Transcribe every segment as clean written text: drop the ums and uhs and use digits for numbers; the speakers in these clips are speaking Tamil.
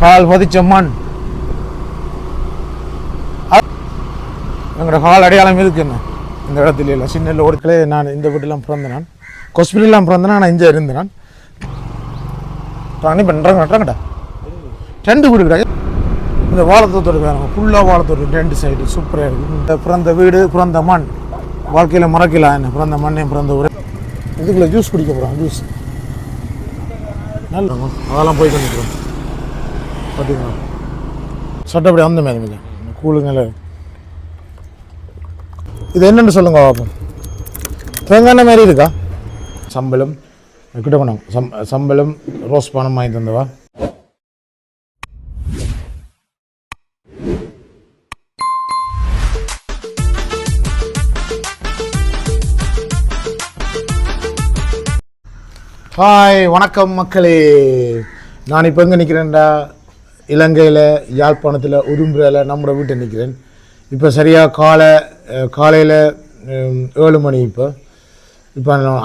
கால் பதிச்ச மண் எங்களோட கால் அடையாளம் இருக்குன்னு இந்த இடத்துல இல்லை. சின்ன ஒரு நான் இந்த வீட்டெல்லாம் பிறந்தேன், நான் ஹாஸ்பிட்டலாம் பிறந்தேன், நான் இங்கே இருந்தேன். நான் பண்ணி பண்ணுறாங்கடா 2 வீடு கிடையாது. இந்த வாழைத்தோட்டோட வேணும் ஃபுல்லாக வாழைத்தோட்டம் 2 சைடு சூப்பராக இருக்குது. இந்த பிறந்த வீடு பிறந்த மண் வாழ்க்கையில் மறக்கலாம். என்ன பிறந்த மண்ணே பிறந்த ஊர். இதுக்குள்ளே ஜூஸ் குடிக்க போகிறோம். ஜூஸ் நல்லா அதெல்லாம் போய் பண்ணிக்கிறோம். பார்த்தீங்களா சட்டப்படி அந்த மாதிரி இல்லை கூழுங்கள. இது என்னென்னு சொல்லுங்க பார்ப்போம். தேங்காய் மாதிரி இருக்கா? சம்பளம் கிட்ட போனோம். சம்பளம் ரோஸ் பணம் வாங்கி தந்தவா. ஹாய் வணக்கம் மக்களே. நான் இப்போ எங்கே நிற்கிறேன்டா, இலங்கையில் யாழ்ப்பாணத்தில் உடும்புறையில் நம்மளோட வீட்டை நிற்கிறேன். இப்போ சரியாக காலையில் 7 மணி. இப்போ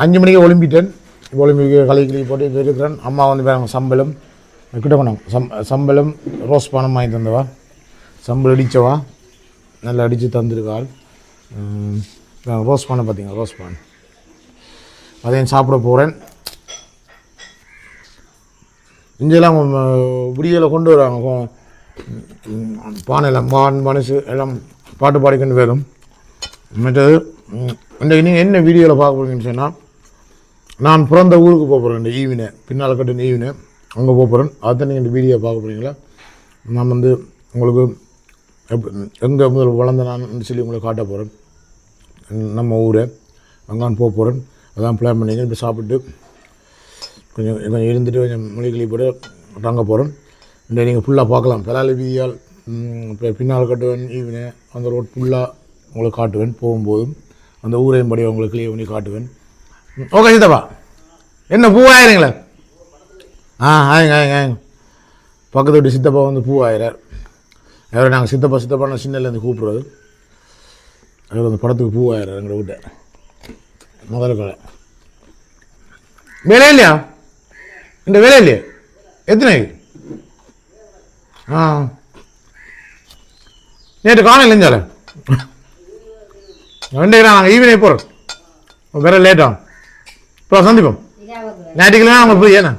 5 மணிக்கு ஒலிம்பிட்டேன். இப்போ ஒலிம்பிக்கு களி போட்டு இப்போ இருக்கிறேன். அம்மா வந்து வேறு சம்பளம் கிட்ட போனாங்க. சம்பளம் ரோஸ் பணம் வாங்கி தந்தவா. சம்பளம் அடித்தவா நல்லா அடித்து தந்துருக்காள். ரோஸ் பணம் பார்த்தீங்க, ரோஸ் பணம் அதையும் சாப்பிட போகிறேன். இங்கெல்லாம் விடியலை கொண்டு வராங்க. பானையில் மனசு எல்லாம் பாட்டு பாடிக்கொண்டு வரும். மற்றது இந்த நீங்கள் என்ன வீடியோவில் பார்க்க போகிறீங்கன்னு சொன்னால், நான் பிறந்த ஊருக்கு போக போகிறேன். இந்த ஈவினை பின்னால் கட்டின ஈவினை அங்கே போக போகிறேன். அதுதான் நீங்கள் இந்த வீடியோ பார்க்க போகிறீங்களா. நான் வந்து உங்களுக்கு எங்கே முதல் வளர்ந்த நான் சொல்லி உங்களை காட்ட போகிறேன். நம்ம ஊரை அங்கான் போக போகிறேன். அதான் பிளான் பண்ணிங்க. இப்போ சாப்பிட்டு கொஞ்சம் இருந்துட்டு கொஞ்சம் மொழிகளி போட்டு தங்க போகிறோம். இந்த நீங்கள் ஃபுல்லாக பார்க்கலாம். பலாலி வீதியால் இப்போ பின்னால் கட்டுவேன். ஈவினை அந்த ரோட் ஃபுல்லாக உங்களுக்கு காட்டுவேன். போகும்போதும் அந்த ஊரையும் படி உங்களுக்கு கிளியர் பண்ணி காட்டுவேன். ஓகே சித்தப்பா, என்ன பூவாயிரங்களே? ஆயங்க பக்கத்து வீட்டு சித்தப்பா வந்து பூவாயிரார். அவரை நாங்கள் சித்தப்பா சின்னலேருந்து கூப்பிட்றது. அவர் அந்த படத்துக்கு பூவாயிரார் எங்களை வீட்டை முதல் கடை. வேலை இல்லையா? இந்த வேலை இல்லையா? எத்தனை? நேற்று காலையில் இல்லைஞ்சால நாங்கள் ஈவினிங் போகிறோம். வேற லேட்டாகும். இப்போ சந்திப்போம். ஞாயிற்றுக்கிழமை அவங்க போய் ஏன்னா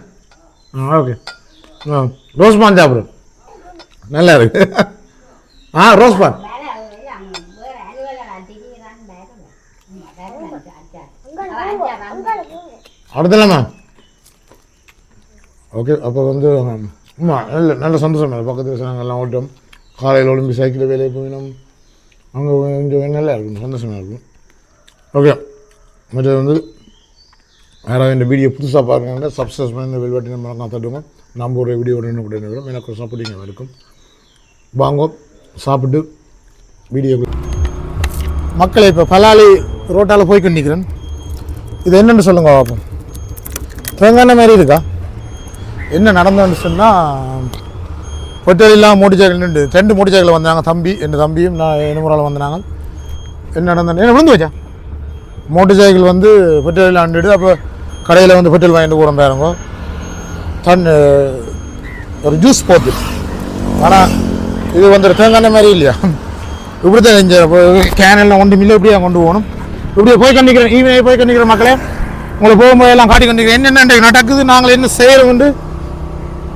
ஓகே. ரோஸ் பான் சாப்பிடும், நல்லா இருக்கு. ரோஸ் பான் அடுத்தலாமா? ஓகே. அப்போ வந்து நல்ல சந்தோஷம் இல்லை. பக்கத்தில் நாங்கள்லாம் ஓட்டோம். காலையில் ஒலிம்பி சைக்கிளில் வேலையை போயினோம். அங்கே கொஞ்சம் நல்லா இருக்கும், சந்தோஷமாக இருக்கும். ஓகே. மற்றது வந்து யாராவது இந்த வீடியோ புதுசாக பாருங்கன்னா சப்ஸ்கிரைப் பண்ணி இந்த வெல்வெட்டி நம்ம தட்டுவோம். நம்ம ஒரு வீடியோ ஒன்று கூட வரும். எனக்கு ஒரு சப்போர்ட்டிங் இருக்கும். வாங்க சாப்பிட்டு வீடியோ. மக்களை இப்போ பலாலி ரோட்டால் போய் கொண்டிருக்கிறேன். இது என்னென்னு சொல்லுங்க பார்ப்போம். தேங்காய் மாதிரி இருக்கா? என்ன நடந்ததுன்னு சொன்னால், பொட்டலாம் மோட்டர் சைக்கிள் 2 மோட்டர் சைக்கிள் வந்தாங்க. என் தம்பியும் நான் என்ன முறையில் வந்தாங்க. என்ன நடந்தேன் என்ன விழுந்து வச்சா மோட்டர் சைக்கிள் வந்து பெட்ரோல் ஆண்டுட்டு. அப்போ கடையில் வந்து பெட்ரோல் வாங்கிட்டு போகிறோம் பாருங்க. ஒரு ஜூஸ் போட்டு. ஆனால் இது வந்து தேங்காய் மாதிரி இல்லையா? இப்படி தான் செஞ்சு கேனெல்லாம் ஒன்று மில்லை இப்படியே கொண்டு போகணும். இப்படியே போய் கண்டிக்கிறேன். ஈவினிங் போய் கண்டிக்கிற மக்களே உங்களை போகும்போது எல்லாம் காட்டி கண்டிக்கிறேன். என்னென்ன நடக்குது, நாங்கள் என்ன செய்கிறோம் உண்டு.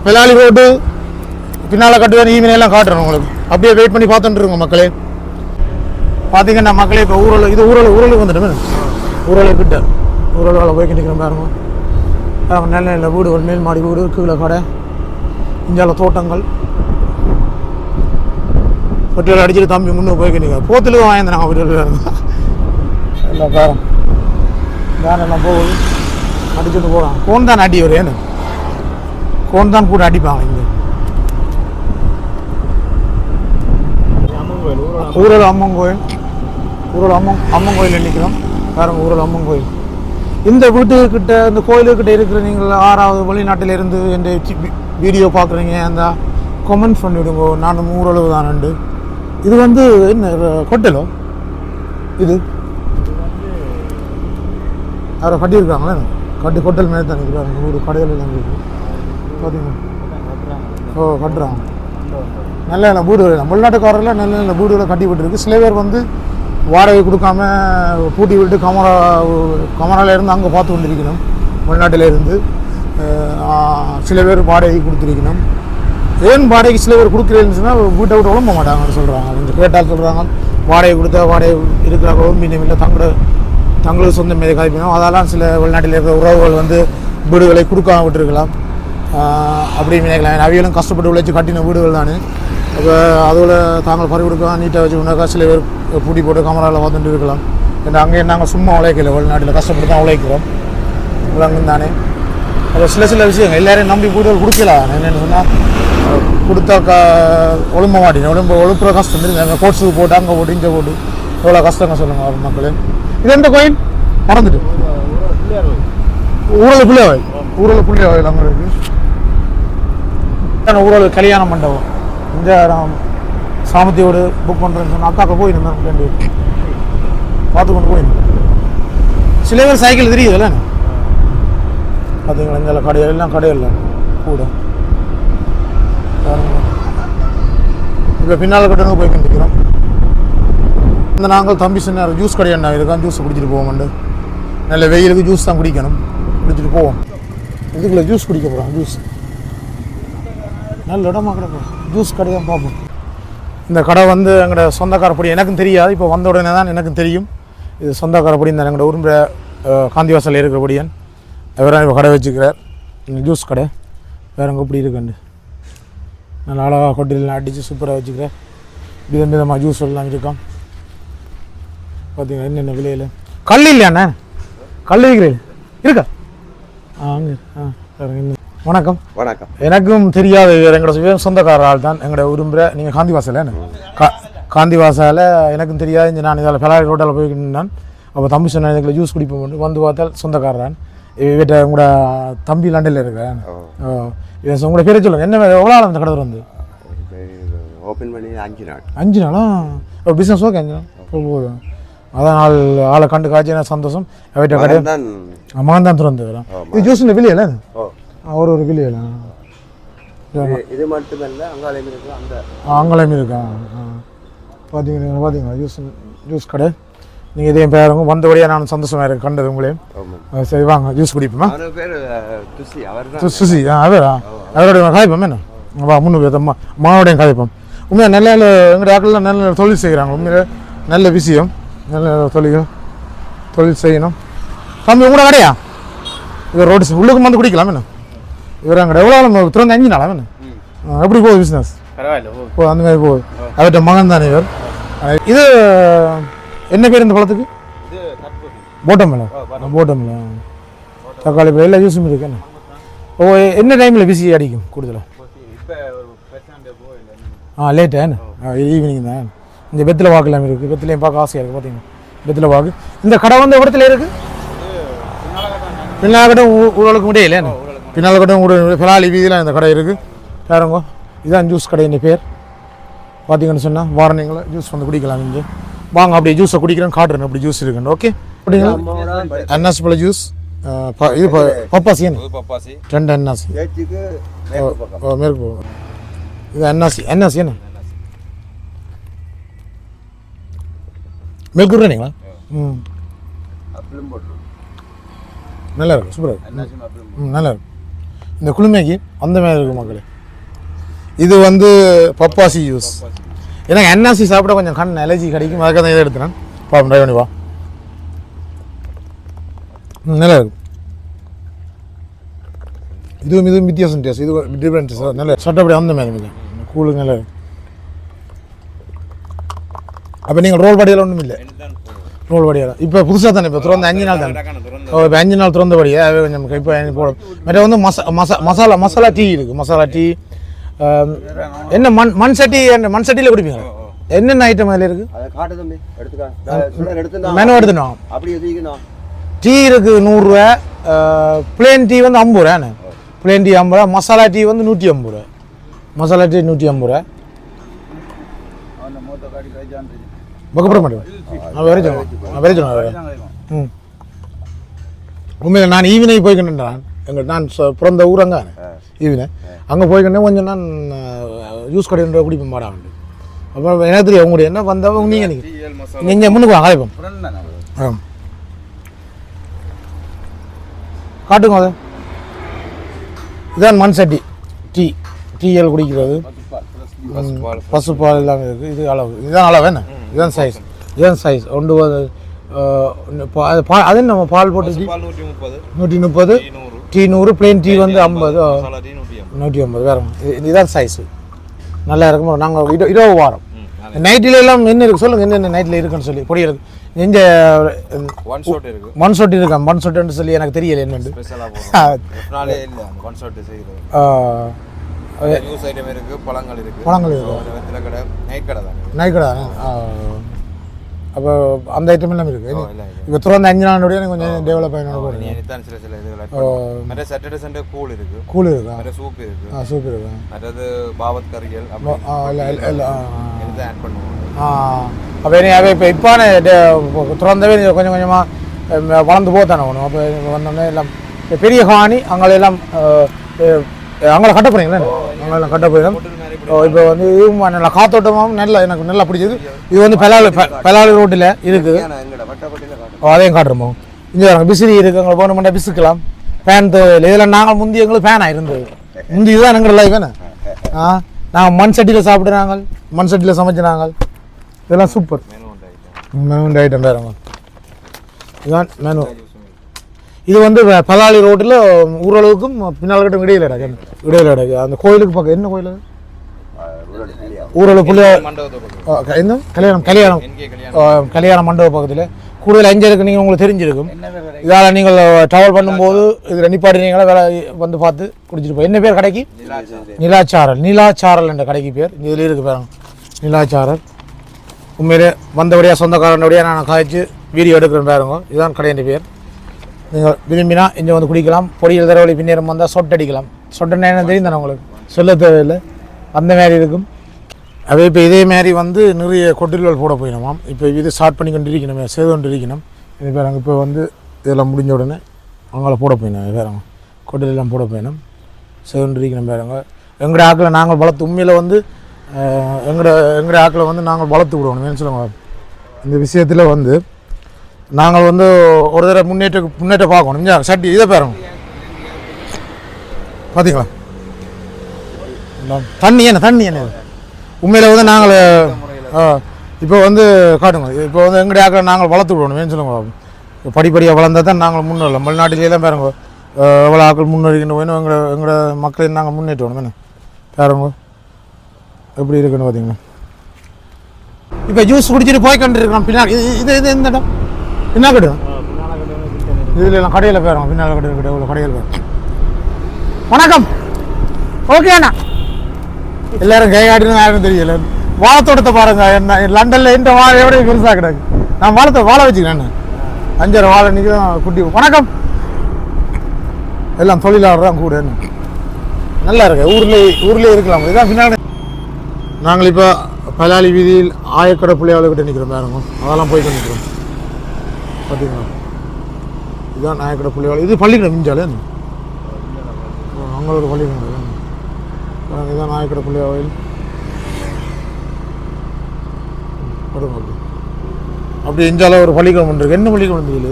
பலாலி ரோடு பின்னால் கட்டுவேன். ஈவினிங் எல்லாம் காட்டுறோம் உங்களுக்கு. அப்படியே வெயிட் பண்ணி பார்த்துட்டுருங்க மக்களே. பார்த்தீங்கன்னா மக்களே இப்போ இது ஊரலுக்கு வந்துட்டோமே. ஊரலுக்கிட்ட ஊரலால் போய் கண்டிக்கிறேன் பாருங்க. நல்ல நல்ல வீடு, ஒரு மேல் மாடி வீடு, கீழே கடை, இஞ்சால தோட்டங்கள். பெட்ரோல் அடிச்சுட்டு தம்பி முன்னே போய் கண்டிக்கிறேன். போத்துலேயும் வாங்கியிருந்தாங்க பெட்ரோல் எல்லாம் பாருங்க. வேனெல்லாம் போகுது, அடிச்சுட்டு போகிறாங்க. கோன் தான் அடி வரும். ஏன்னு கோன் தான் கூட அடிப்பாங்க. இங்கே ஊரல் அம்மன் கோயில், அம்மன் கோயில் நிற்கிறோம் பாருங்க. ஊரல் அம்மன் கோயில். இந்த வீட்டுக்கிட்ட, இந்த கோயிலுக்கிட்ட இருக்கிற நீங்கள் 6வது வெளிநாட்டில் இருந்து என் வீடியோ பார்க்குறீங்க, அந்த கமெண்ட் பண்ணிவிடுங்க. நான் ஊரளவு தான் உண்டு. இது வந்து என்ன ஹோட்டலோ? இது அவரை கட்டியிருக்காங்களே, கட்டி ஹோட்டல் மாதிரி தான் நிற்கிறாங்க. ஒரு கடையில் எல்லாம் இருக்குது பார்த்தீங்கன்னா. ஓ கட்டுறாங்க நல்ல நல்ல வீடுகள் தமிழ்நாட்டுக்காரர்கள் நல்ல நல்ல வீடுகளை கட்டிவிட்டுருக்கு. சில பேர் வந்து வாடகை கொடுக்காம பூட்டி விட்டு கமரால இருந்து அங்கே பார்த்து கொண்டிருக்கணும். வெளிநாட்டில் இருந்து சில பேர் வாடகை கொடுத்துருக்கணும். ஏன் வாடகைக்கு சில பேர் கொடுக்குறேன்னு சொன்னால் வீட்டை விட்டு உழம்ப மாட்டாங்கன்னு சொல்கிறாங்க. கொஞ்சம் கேட்டால் சொல்கிறாங்க வாடகை கொடுத்தா வாடகை இருக்கிறாங்க மீண்டும் இல்லை தங்களுக்கு சொந்த மீது காய்ப்பினோம். அதெல்லாம் சில வெளிநாட்டில் இருக்கிற உறவுகள் வந்து வீடுகளை கொடுக்காம விட்டுருக்கலாம். அப்படி நினைக்கலாம். அவைகளும் கஷ்டப்பட்டு உழைச்சி கட்டின வீடுகள் தானே. இப்போ அதோட தாங்கள் பறி கொடுக்கலாம் நீட்டாக வச்சுக்கோனாக்கா சில பேர் பூட்டி போட்டு கமராவில் வந்துட்டு இருக்கலாம். ஏன்னா அங்கே நாங்கள் சும்மா உழைக்கல, வெளிநாட்டில் கஷ்டப்பட்டு தான் உழைக்கிறோம். அங்கே தானே அப்போ சில விஷயங்கள் எல்லாரையும் நம்பி வீடுகள் கொடுக்கலாம். என்னென்னு சொன்னால் கொடுத்தா ஒழும்ப மாட்டேங்க ஒழுப்புற கஷ்டம் இருக்குது. கோட்ஸுக்கு போட்டு அங்கே போட்டு இங்கே போட்டு எவ்வளோ கஷ்டங்க சொல்லுங்கள் மக்களே. இது எந்த கோயில் மறந்துட்டு ஊரில் பிள்ளைவாய் பிள்ளைவாயில் அங்கே இருக்குது. ஊரில் கல்யாண மண்டபம் இந்த நான் சாமத்தியோடு புக் பண்ணுறேன்னு சொன்னால் அக்காக்க போயிருந்தேன் ரெண்டு பார்த்து கொண்டு போயிருந்தேன். சில பேர் சைக்கிள் தெரியுதுல்ல பார்த்தீங்களா இந்த கடையில் எல்லாம் கடையில் கூட இப்போ பின்னால் கட்டணம் போய் கண்டிக்கிறோம். இந்த நாங்கள் தம்பி சின்ன ஜூஸ் கடை என்ன இருக்கான் ஜூஸ் குடிச்சிட்டு போவோம். நல்ல வெயிலுக்கு ஜூஸ் தான் குடிக்கணும், குடிச்சிட்டு போவோம். இதுக்குள்ளே ஜூஸ் குடிக்க போகிறோம். ஜூஸ் நல்ல இடமா கடை ஜூஸ் கடை தான் பார்ப்போம். இந்த கடை வந்து எங்களோட சொந்தக்காரப்படி எனக்கும் தெரியாது. இப்போ வந்த உடனே தான் எனக்கும் தெரியும் இது சொந்தக்காரப்படி. இந்த எங்களோட உரும்புற காந்திவாசல் இருக்கிறபடியான் அவராக இப்போ கடை வச்சுக்கிறார். ஜூஸ் கடை வேறு எங்கே இப்படி இருக்குண்டு நல்லா அழகாக கொட்டிலாம் அடித்து சூப்பராக வச்சுக்கிறேன். விதமாக ஜூஸ் எல்லாம் இருக்கான் பார்த்தீங்களா. என்னென்ன விலையில் கல் இல்லையாண்ணே கல் விற்கிறேன் இருக்கா? அங்கே வணக்கம். வணக்கம். எனக்கும் தெரியாத எங்களோட சொந்தக்கார ஆள் தான் எங்களோட விரும்புகிற நீங்கள் காந்திவாசல் காந்திவாசால் எனக்கும் தெரியாது. இங்கே நான் இதில் பெலாரி ரோட்டில் போய்க்கிட்டு அப்போ தம்பி சொன்ன எங்களை ஜூஸ் குடிப்போம் வந்து பார்த்தால் சொந்தக்காரன் வீட்டை உங்களோட தம்பி லண்டனில் இருக்கேன். உங்களோட பேரை சொல்லுங்கள். என்ன எவ்வளோ நாள் அந்த கடை வந்து ஓப்பன் பண்ணி 5 நாள் 5 நாளா பிஸ்னஸ் ஓகே 5 நாள் போதும். அதான் ஆளை கண்டு காய்ச்சினா சந்தோஷம். வீட்டை கடை மகன் தான் திறந்து வரோம். இது ஜூஸ் விலையில ஒரு விலையில இது மட்டுமல்ல அங்காலையும் இருக்கு. அங்காலையும் இருக்கா பார்த்தீங்களா ஜூஸ் கடை. நீங்கள் இதையும் பேருங்க வந்தபடியாக நான் சந்தோஷமாக இருக்கு கண்டது உங்களையும். சரி வாங்க ஜூஸ் குடிப்போமா? சுசி அவருடைய காய்ப்போம் என்ன வா முன்னு மாவோடையும் காய்ப்போம். உண்மையாக நல்ல எங்கள் ஆட்கள்லாம் நல்ல தொழில் செய்கிறாங்க. உண்மையில நல்ல விஷயம். நல்ல தொழில் செய்யணும். தம்பி உங்களோட கடையா இது ரோடு உள்ளுக்கு வந்து குடிக்கலாம் என்ன இவர் அங்கே எவ்வளோ திறந்து 5 நாளா என்ன எப்படி போகுது பிஸ்னஸ்? போ அந்த மாதிரி போகுது. அவர்கிட்ட மகன் தானே இவர். இது என்ன பேர் இந்த பழத்துக்கு? போட்டமில்ல தக்காளி பழம் எல்லா ஜூஸும் இருக்கு என்ன. ஓ என்ன டைமில் பிசி அடிக்கும் கூடுதலாக? லேட்டா என்ன ஈவினிங் தான். இந்த வெத்தில வாக்குலாம் இருக்குது. வெத்திலையும் பார்க்க ஆசையாக இருக்குது. பார்த்தீங்கன்னா வெத்தில வாக்கு. இந்த கடை வந்து இடத்துல இருக்குது பின்னால்கட்டும் ஊழலுக்கு முடியல என்ன பின்னால்கட்டும் பிலாலி வீதியில் இந்த கடை இருக்குது பாருங்க. இதுதான் ஜூஸ் கடை இந்த பேர். பார்த்தீங்கன்னு சொன்னால் வாரணிங்களை ஜூஸ் வந்து குடிக்கலாம். இங்கே வாங்க அப்படியே ஜூஸை குடிக்கிறேன்னு காட்டுறேன். அப்படி ஜூஸ் இருக்குன்னு ஓகே அப்படிங்களா? அன்னாசி பழ ஜூஸ் இது பப்பாசி என்ன 2 அன்னாசி மேற்கு இது அன்னாசி என்ன மில்க் விட்றீங்களா? நல்லா இருக்கும் சூப்பராக இருக்கு. நல்லா இருக்கும். இந்த குளுமைக்கு அந்த மாதிரி இருக்கும் மக்களே. இது வந்து பப்பாசி ஜூஸ். எனக்கு அன்னாசி சாப்பிட கொஞ்சம் கண் அலர்ஜி கிடைக்கும். அதுக்காக தான் இதை எடுத்துனேன். பாப்போம் ட்ரை பண்ணி வா. நல்லா இருக்கும். இதுவும் வித்தியாசம் டேஸ்ட். இது டிஃப்ரெண்ட் சார். நல்லா சட்டப்படி அந்த மாதிரி கொஞ்சம் கூலுக்கு நல்லா இருக்கும். அப்போ நீங்கள் ரோல் படியெல்லாம் ஒன்றும் இல்லை ரோல் படியாக இப்போ புதுசாக தானே இப்போ திறந்த 5 நாள் தானே. இப்போ 5 நாள் திறந்தபடியே அது கொஞ்சம் இப்போ போடும். மற்ற வந்து மசாலா டீ இருக்குது. மசாலா டீ என்ன மண் சட்டியில் குடிப்பீங்க? என்னென்ன ஐட்டம் அதில் இருக்குது? மெனு எடுத்துனோம். டீ இருக்குது 100 ரூபா. பிளேன் டீ வந்து 50 ரூபாண்ணே. பிளேன் டீ 50 ரூபா. மசாலா டீ வந்து 150 ரூபா. மசாலா டீ 150 ரூபா. பக்கப்பட மாட்டேன் உண்மையில் நான் ஈவினிங் போய்கின்றான். நான் பிறந்த ஊரங்க ஈவினிங் அங்கே போய்க்கிட்டே கொஞ்சம் நான் ஜூஸ் கடைன்ற குடிப்பேன் மாடாண்டு அப்போ எனக்கு தெரியும் உங்களுடைய என்ன வந்தவங்க நீங்கள் நீங்கள் முன்னுக்கு வாங்க இப்போ காட்டுங்க அதை இதான் மண் சட்டி டீஎல் குடிக்கிறது பசுப்பால் எல்லாமே இருக்குது இது அளவு இதுதான் அளவு என்ன இதுதான் சைஸ் ஒன்று அது நம்ம பால் போட்டு 130 டீ 100 பிளெயின் டீ வந்து 50 150 வேறு இதுதான் சைஸு நல்லா இருக்கும் நாங்கள் இரவு வாரம் நைட்டில் எல்லாம் என்ன இருக்குது சொல்லுங்கள் என்னென்ன நைட்டில் இருக்குன்னு சொல்லி பொடி இருக்கு எந்த ஒன் ஷாட் இருக்கா ஒன் ஷாட்னு சொல்லி எனக்கு தெரியல என்னென்னு பழங்கள் இருக்கு நைட் கடை அப்போ அந்த ஐட்டம் எல்லாம் இருக்குது இப்போ தொடர்ந்து 5 நாளுடைய கொஞ்சம் டெவலப் ஆகினோட சாட்டர்டே சண்டே கூல் இருக்கா சூப் இருக்கு மற்றது பாவத் கறிகள் ஆட் பண்ணுவோம் அப்போ இப்போ இப்பான திறந்தவே கொஞ்சம் கொஞ்சமாக வளர்ந்து போத்தானே ஒன்று அப்போ வந்தோடனே எல்லாம் பெரிய காணி அங்கெல்லாம் அங்கே கட்ட போறீங்களா அங்கெல்லாம் கட்ட போயிடும் இப்போ வந்து இதுவும் நல்லா காத்தோட்டமாகவும் எனக்கு நல்லா பிடிச்சது இது வந்து பெலாலி ரோட்டில் இருக்குது அதையும் காட்டுறோமோ இங்கே பிசிறி இருக்குது அங்கே போகணுமெண்டா பிசுக்கலாம் ஃபேன் தேவையில்லை இதில் நாங்கள் முந்தி எங்களுக்கு ஃபேனாக இருந்தது முந்தி இதுதான் எங்கள் லைஃப் என்ன நாங்கள் மண் சட்டியில் சாப்பிட்றாங்க மண் சட்டியில் சமைச்சினாங்க இதெல்லாம் சூப்பர் மெனு ஐட்டம் வேறுங்க இதுதான் மெனு இது வந்து பலாலி ரோட்டில் ஊரளவுக்கும் பின்னால் கட்டும் இடையில கிடக்கு அந்த கோயிலுக்கு பக்கம் என்ன கோயில் ஊரளவு பிள்ளையார் என்ன கல்யாண மண்டப பக்கத்தில் கூடுதல் 5 இருக்கு நீங்கள் உங்களுக்கு தெரிஞ்சிருக்கும் இதால் நீங்கள் ட்ராவல் பண்ணும்போது இது நிப்பாட்டினீங்களா வேலை வந்து பார்த்து குடிச்சிட்டு போய் என்ன பேர் கடைக்கு நீலாச்சாரல் என்ற கடைக்கு பேர் இதில் இருக்குது பாருங்க நீலாச்சாரல் உண்மையிலே வந்தபடியாக சொந்தக்காரனுடைய நான் காய்ச்சி வீடியோ எடுக்கிறேன் பாருங்க இதுதான் கடையின் பேர் நீங்கள் விரும்பினா இங்கே வந்து குடிக்கலாம் பொடியில் தரவழி பின்னேறம் வந்தால் சொட்டடிக்கலாம் சொட்டன்னு என்ன தெரியும் தானே உங்களுக்கு சொல்ல தேவையில்லை அந்த மாதிரி இருக்கும் அதே இப்போ இதே மாதிரி வந்து நிறைய கொட்டில்கள் போட போயிடணுமாம் இப்போ இது ஸ்டார்ட் பண்ணி கொண்டு இருக்கணும் செய்து கொண்டு இருக்கணும் இது பேர் அங்கே இப்போ வந்து இதெல்லாம் முடிஞ்ச உடனே அவங்கள போட போயிடணும் வேறங்க கொட்டிலெல்லாம் போட போயிடணும் செய்து கொண்டு இருக்கணும் வேறங்க எங்களோட ஆக்களை நாங்கள் வளர்த்து உண்மையில் வந்து எங்களோட ஆக்களை வந்து நாங்கள் வளர்த்து விடணும் ஏன்னு சொல்லுவாங்க இந்த விஷயத்தில் வந்து நாங்கள் வந்து ஒரு தடவை முன்னேற்ற பார்க்கணும் சட்டி இதை பாருங்க பார்த்தீங்களா தண்ணி என்ன உண்மையில் வந்து நாங்கள் இப்போ வந்து காட்டுங்க இப்போ வந்து எங்களுடைய ஆக்களை நாங்கள் வளர்த்து விடணும் ஏன்னு சொல்லுங்க படிப்படியாக வளர்ந்தால் தான் நாங்கள் முன்னேறலாம் வெளிநாட்டிலேயே பாருங்க எவ்வளோ ஆக்கள் முன்னேறிக்கணும் வேணும் எங்களோட மக்களையும் நாங்கள் முன்னேற்றணும் வேணும் பாருங்க எப்படி இருக்குன்னு பார்த்தீங்கன்னா இப்போ ஜூஸ் குடிச்சிட்டு போய் கண்டுருக்கிறோம் பின்னாடி இது எந்த இடம் என்ன கடை இதில் எல்லாம் கடையில் போயிடும் பின்னால் கடை இருக்குது எவ்வளோ கடையில் போயிடும் வணக்கம் ஓகே அண்ணா எல்லாரும் கை காட்டினு யாருன்னு தெரியல வாழைத்தோட்டத்தை பாருங்க என்ன லண்டனில் இந்த வாழை எவ்வளோ பெருசாக கிடக்கு நான் வாழை வச்சுக்கிறேன் 5 வாழை இன்றைக்கி தான் குட்டி வணக்கம் எல்லாம் தொழிலாளர் தான் கூட என்ன நல்லா இருக்கு ஊர்லேயே இருக்கலாம் இதுதான் பின்னாடி நாங்கள் இப்போ பலாலி வீதியில் ஆயக்கடை பிள்ளையாளர்கிட்ட நிற்கிறோம் பாருங்க அதெல்லாம் போய்ட்டு நிற்கிறோம் பார்த்தீங்களா இதுதான் நாயக்கடை பிள்ளையாள் இது பள்ளிக்கூடம் மிஞ்சாலே அங்கே ஒரு பள்ளிக்கூடம் இதுதான் நாயக்கடை பிள்ளையாவில் அப்படி இஞ்சால ஒரு பள்ளிக்கூடம் ஒன்று இருக்குது என்ன பள்ளிக்கூடம் தெரியல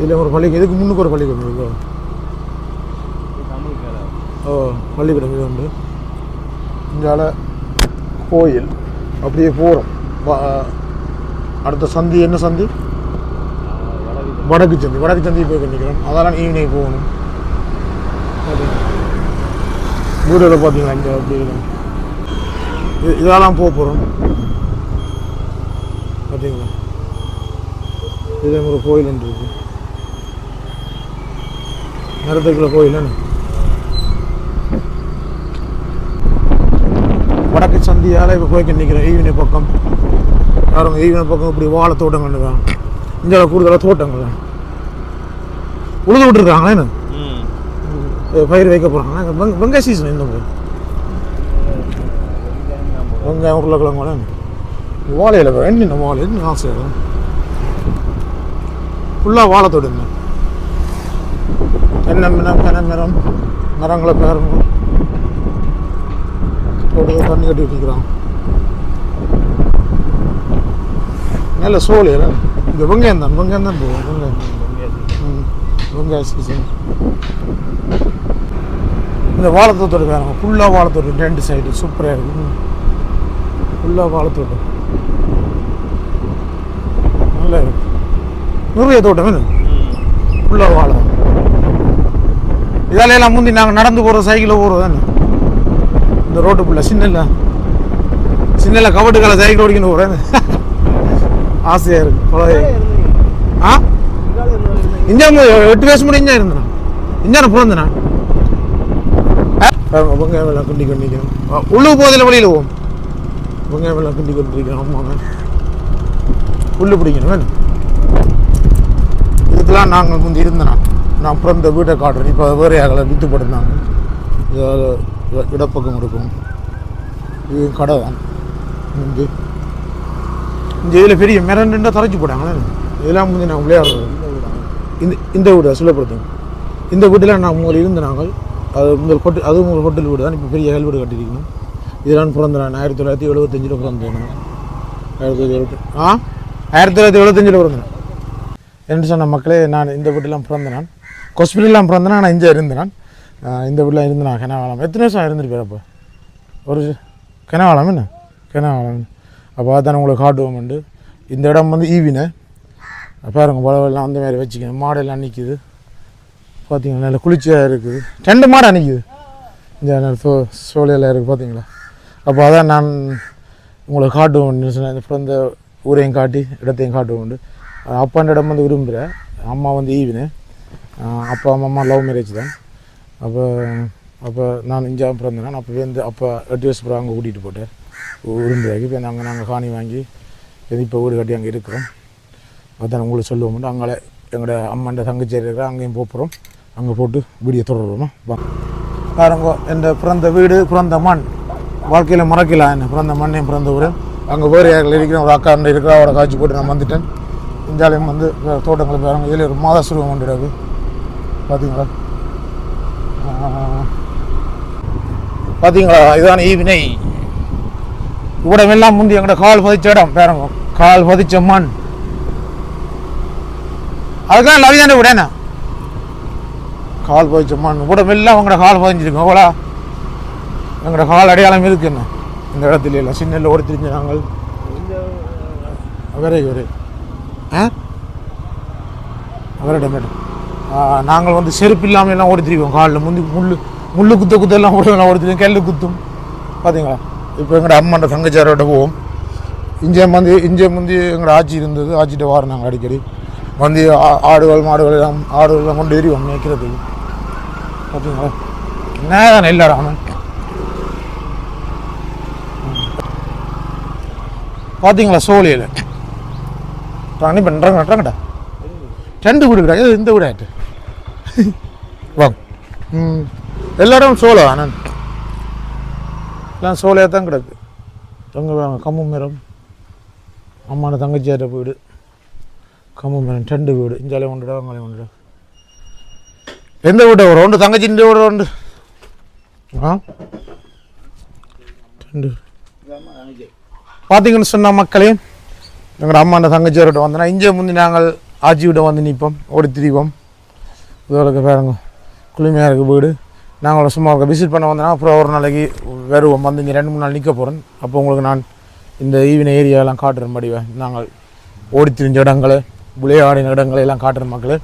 இதில் ஒரு பள்ளிக்கூடம் இதுக்கு முன்னுக்கு ஒரு பள்ளிக்கூடம் இருக்கோ பள்ளிக்கூடம் இது உண்டு இஞ்சால கோயில் அப்படியே போகிறோம் அடுத்த சந்தி என்ன சந்தி வடக்கு சந்தி போய் கண்டிக்கிறோம் அதெல்லாம் ஈவினிங் போகணும் ஊரில் பார்த்தீங்களா இங்கே அப்படி இதெல்லாம் போக போகிறோம் பார்த்தீங்களா இதே ஒரு கோயில் ஒன்று இருக்குது நிறத்துக்குள்ள கோயில் வடக்கு சந்தியால் இப்போ போய் கண்டிக்கிறோம் ஈவினிங் பக்கம் யாரும் ஈவினிங் பக்கம் இப்படி வாழை தோட்டம் கண்டுக்காங்க இங்கே கூடுதலாக தோட்டங்கள் உழுது விட்டுருக்காங்களே என்ன பயிர் வைக்க போகிறாங்க வெங்காய சீசன் இந்த மாதிரி வெங்காயம் உருளைக்கிழங்கு கூட வாழையில் என்னென்ன வாழை ஆசை ஃபுல்லாக வாழை தோட்டம் தென்னை மரம் மரங்களை பாருங்க, தண்ணி கட்டி வச்சுக்கிறான். நல்ல சோழி இங்கே வெங்காயம் தான் போகும். வெங்காய சீசன். இந்த வாழைத்தோட்டோட வேணும், ஃபுல்லாக வாழைத்தோட்டம் 2 சைடு சூப்பராக இருக்குது. ஃபுல்லாக வாழைத்தோட்டம் நல்லா இருக்கு. நிறைய தோட்டம் வேணும், ஃபுல்லாக வாழை. இதாலையெல்லாம் முந்தி நாங்கள் நடந்து போகிற சைக்கிளில் போகிறது தானே இந்த ரோட்டுக்குள்ளே. சின்ன கபட்டுக்கால சைக்கிள் ஓடிக்கணும் போகிறேன். ஆசையாக இருக்கு. பழைய இங்கே 8 வயசு முடி இங்கே இருந்தேன். இங்கே பிறந்தேன். வெங்காயம் எல்லாம் கிண்டி கொண்டிருக்கணும். உள்ளுக்கு போதில் வழியில் போவோம். வெங்காயம் எல்லாம் கிண்டி கொண்டிருக்கணும். ஆமாங்க, உள்ளு பிடிக்கணும் வேணும். இதுக்கெல்லாம் நாங்கள் முந்தி இருந்தேன். நான் பிறந்த வீட்டை காட்டுறேன். இப்போ வேறு யாரை விற்று போட்டிருந்தாங்க. இடப்பக்கம் இருக்கும். இது கடை தான். முந்தி இந்த இதில் பெரிய மிரண்டுண்டா தரைச்சி போட்டாங்களே. இதெல்லாம் முந்தி நான் விளையாடுறோம். இந்த வீடு சொல்லப்படுத்தும். இந்த வீட்டில் நான் முதல்ல இருந்து நாங்கள் அது முதல் ஹோட்டல் வீடு தான். இப்போ பெரிய வீடு கட்டியிருக்கணும். இதெல்லாம் பிறந்தேன் நான் 1975 பிறந்தேன். 1975 பிறந்தேன். என்று சொன்ன மக்களே, நான் இந்த வீட்டெல்லாம் பிறந்தேன். நான் ஹாஸ்பிட்டல்லாம் பிறந்தேன். நான் இங்கே இருந்தேன். நான் இந்த வீட்டில் இருந்தேன். கெனவாளம் எத்தனை வருஷம் இருந்துருப்பேன். அப்போ ஒரு கெனவாளம் என்ன கெனவாளம். அப்போ அதான் உங்களுக்கு காட்டுவோம். இந்த இடம் வந்து ஈவினை பாருங்கள், பழவெல்லாம் அந்த மாதிரி வச்சுக்கணும். மாடெல்லாம் நிற்கிது பார்த்தீங்களா, நல்லா குளிர்ச்சியாக இருக்குது. 2 மாடாக நிற்கிது. இந்த சோலையெல்லாம் இருக்குது பார்த்தீங்களா. அப்போ அதான் நான் உங்களுக்கு காட்டுவோம்னு சொன்னேன். இந்த பிறந்த ஊரையும் காட்டி இடத்தையும் காட்டுவோம். அப்பாண்ட இடம் வந்து விரும்புகிறேன். அம்மா வந்து ஈவினு. அப்பா அம்மா லவ் மேரேஜ் தான். அப்போ நான் இங்கே பிறந்தேன். அப்போ வந்து அப்போ 8 வயசு பிறகு அங்கே கூட்டிகிட்டு போட்டேன் விரும்புகிறாங்க. இப்போ நாங்கள் காணி வாங்கி இப்போ வீடு கட்டி அங்கே இருக்கிறோம். அதான் உங்களுக்கு சொல்லுவோம். அங்கே எங்களோட அம்மாண்ட தங்கச்சி இருக்கிற அங்கேயும் போகிறோம். அங்கே போட்டு வீடியோ தொடருவோம். பாருங்க, என் பிறந்த வீடு, பிறந்த மண், வாழ்க்கையில் மறக்கலாம். என்ன பிறந்த மண்ணையும் பிறந்த ஊர். அங்கே வேறு யாரில் இருக்கிற ஒரு அக்கா இருக்கிற அவரை காய்ச்சி போட்டு நான் வந்துட்டேன். இந்தியாலையும் வந்து தோட்டங்களை பாருங்க. இதில் ஒரு மாதாசுருவம் வந்துடுறது பார்த்தீங்களா. பார்த்தீங்களா, இதுதான் ஈவினை. இவ்விடமெல்லாம் முந்தி எங்கள்ட கால் பதிச்ச இடம் பாருங்க. கால் பதிச்ச மண். அதுக்கெல்லாம் லவிதானே விடேண்ணா. கால் பதிச்ச மண் இவ்விடமெல்லாம் அவங்களோட கால் பதிஞ்சிருக்கோம். அவ்வளோ எங்களோட கால் அடையாளம் இருக்குண்ணே இந்த இடத்துல. இல்லை சின்ன ஓடி திரிஞ்சு நாங்கள் விரை அவரிடம் மேடம் நாங்கள் வந்து செருப்பு இல்லாமல் எல்லாம் ஓடி திரிவோம். காலில் முள்ளு குத்தெல்லாம் ஓடி திரிவோம். கெல்லு குத்தும் பார்த்தீங்களா. இப்போ எங்களோட அம்மாண்ட தங்கச்சாரோட போவோம். இங்கே முந்தி எங்களோட ஆட்சி இருந்தது. ஆட்சிகிட்ட வாரம் நாங்கள் அடிக்கடி வந்து ஆடுகள் மாடுகள் கொண்டு எறிவோம் மேய்க்கிறதுக்கு பார்த்தீங்களா. என்ன தானே எல்லாரும் அவன் பார்த்தீங்களா. சோழியில் ராணி பண்ணுறாங்கட்டா 2 வீடு கிடையாது. இந்த வீடு ஆகிட்டு வாங்க. எல்லாரும் சோளை நான் எல்லாம் சோலையாக தான் கிடக்கு. அங்கே வாங்க, கம்மு மரம். அம்மான தங்கச்சியார வீடு, கம்மு மரம். 2 வீடு. இஞ்சாலே ஒன்றுடா, அங்காலே ஒன்றுடா. எந்த வீட்டை வரும்? ஒன்று தங்கச்சி, இந்த வீடு உண்டு. 2 பார்த்தீங்கன்னு சொன்ன மக்களே, எங்களோட அம்மாண்ட தங்கச்சியார்கிட்ட வந்தோன்னா இங்கே முந்தி நாங்கள் ஆட்சி விட வந்து நிற்போம், ஓடி திரிவோம். இதோட பாருங்க, குளுமையாக இருக்குது வீடு. நாங்கள் சும்மா விசிட் பண்ண வந்தோன்னா அப்புறம் ஒரு நாளைக்கு வருவோம். வந்து இங்கே 2-3 நாள் நிற்க போகிறேன். அப்போ உங்களுக்கு நான் இந்த ஈவினை ஏரியாவெல்லாம் காட்டுறேன். படிவேன் நாங்கள் ஓடி திரிஞ்ச இடங்களை, விளையாடின இடங்களை எல்லாம் காட்டுற மக்களே.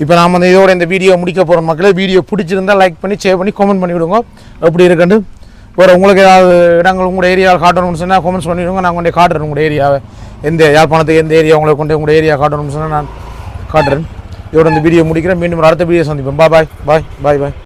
இப்போ நாம் வந்து இதோட இந்த வீடியோ முடிக்க போகிற மக்களே. வீடியோ பிடிச்சிருந்தால் லைக் பண்ணி ஷேர் பண்ணி கமெண்ட் பண்ணி விடுங்க. எப்படி இருக்குன்னு. வேறு உங்களுக்கு ஏதாவது இடங்கள் உங்களோட ஏரியாவில் காட்டணும்னு சொன்னால் கமெண்ட்ஸ் பண்ணிவிடுங்க. நான் கொண்டே காட்டுறேன் உங்களோட ஏரியாவை. எந்த யாழ்ப்பாணத்துக்கு எந்த ஏரியா உங்களை கொண்டு உங்களோட ஏரியா காட்டணும்னு சொன்னால் நான் காட்டுறேன். இதோட இந்த வீடியோ முடிக்கிறேன். மீண்டும் அடுத்த வீடியோ சந்திப்போம். பாய் பாய் பாய் பாய் பாய்.